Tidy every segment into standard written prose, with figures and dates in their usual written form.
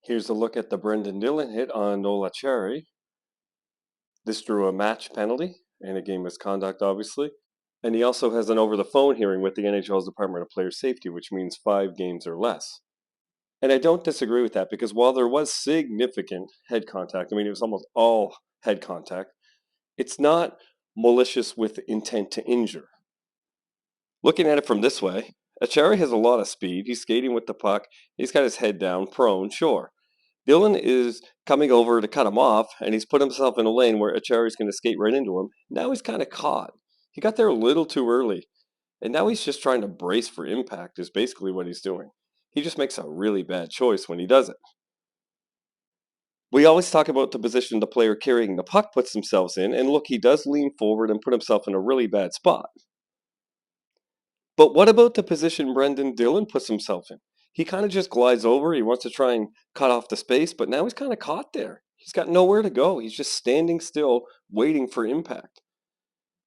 Here's a look at the Brenden Dillon hit on Noel Acciari. This drew a match penalty and a game misconduct, obviously. And he also has an over-the-phone hearing with the NHL's Department of Player Safety, which means 5 games or less. And I don't disagree with that because while there was significant head contact, I mean, it was almost all head contact, it's not malicious with intent to injure. Looking at it from this way, Acciari has a lot of speed. He's skating with the puck. He's got his head down, prone, sure. Dillon is coming over to cut him off, and he's put himself in a lane where Acciari's going to skate right into him. Now he's kind of caught. He got there a little too early, and now he's just trying to brace for impact is basically what he's doing. He just makes a really bad choice when he does it. We always talk about the position the player carrying the puck puts themselves in, and look, he does lean forward and put himself in a really bad spot. But what about the position Brenden Dillon puts himself in? He kind of just glides over. He wants to try and cut off the space, but now he's kind of caught there. He's got nowhere to go. He's just standing still, waiting for impact.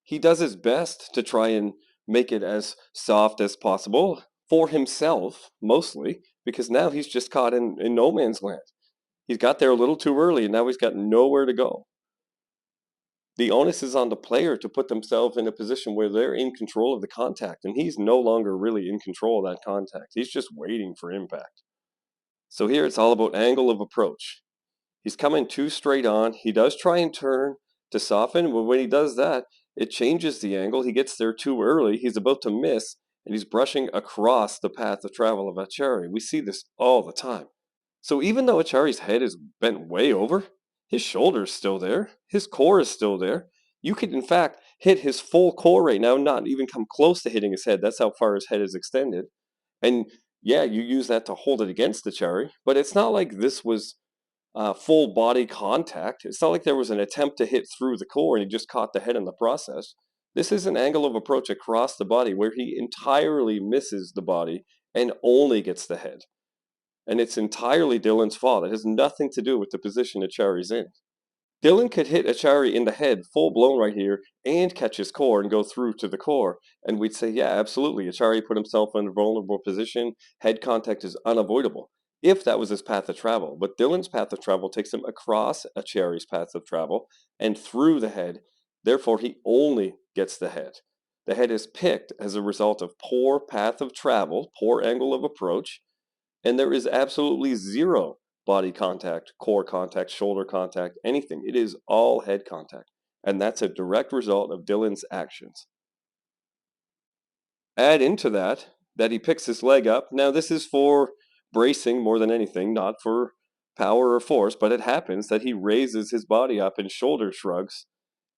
He does his best to try and make it as soft as possible for himself, mostly, because now he's just caught in no man's land. He's got there a little too early, and now he's got nowhere to go. The onus is on the player to put themselves in a position where they're in control of the contact, and he's no longer really in control of that contact. He's just waiting for impact. So here it's all about angle of approach. He's coming too straight on. He does try and turn to soften, but when he does that, it changes the angle. He gets there too early. He's about to miss, and he's brushing across the path of travel of Acciari. We see this all the time. So even though Acciari's head is bent way over, his shoulder's still there. His core is still there. You could, in fact, hit his full core right now, not even come close to hitting his head. That's how far his head is extended. And yeah, you use that to hold it against Acciari, but it's not like this was full body contact. It's not like there was an attempt to hit through the core and he just caught the head in the process. This is an angle of approach across the body where he entirely misses the body and only gets the head. And it's entirely Dillon's fault. It has nothing to do with the position Acciari's in. Dillon could hit Acciari in the head full blown right here and catch his core and go through to the core. And we'd say, yeah, absolutely. Acciari put himself in a vulnerable position. Head contact is unavoidable if that was his path of travel. But Dillon's path of travel takes him across Acciari's path of travel and through the head. Therefore, he only gets the head. The head is picked as a result of poor path of travel, poor angle of approach, and there is absolutely zero body contact, core contact, shoulder contact, anything. It is all head contact. And that's a direct result of Dillon's actions. Add into that he picks his leg up. Now, this is for bracing more than anything, not for power or force, but it happens that he raises his body up and shoulder shrugs,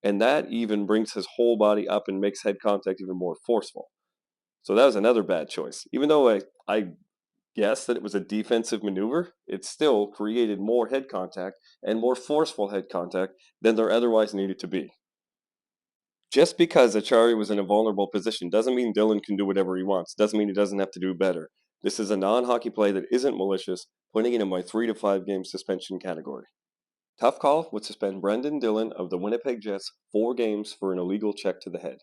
and that even brings his whole body up and makes head contact even more forceful. So that was another bad choice. Even though I guess that it was a defensive maneuver, it still created more head contact and more forceful head contact than there otherwise needed to be. Just because Acciari was in a vulnerable position doesn't mean Dillon can do whatever he wants. Doesn't mean he doesn't have to do better. This is a non-hockey play that isn't malicious, putting it in my 3 to 5 game suspension category. Tough Call would suspend Brenden Dillon of the Winnipeg Jets 4 games for an illegal check to the head.